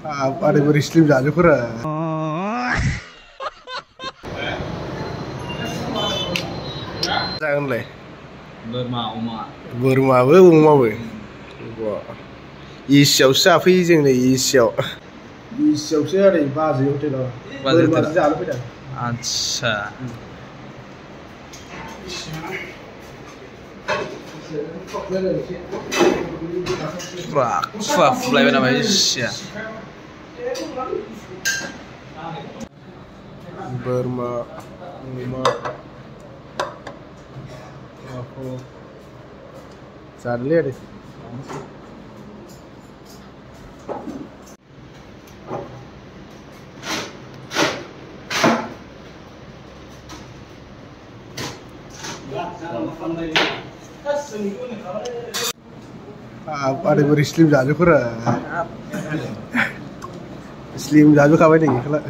Ada berislim aja kurang. Jangan leh. Bermawe, umawe. Wah. Isiau sapi jeng nih isiau. Isiau sih ada bazi hotel lah. Bermawe jalan peda. अच्छा Fuck, fly na Malaysia. Burma, aku sadly ada. Ada berislim aja kurang. Islim aja kawan ini kalau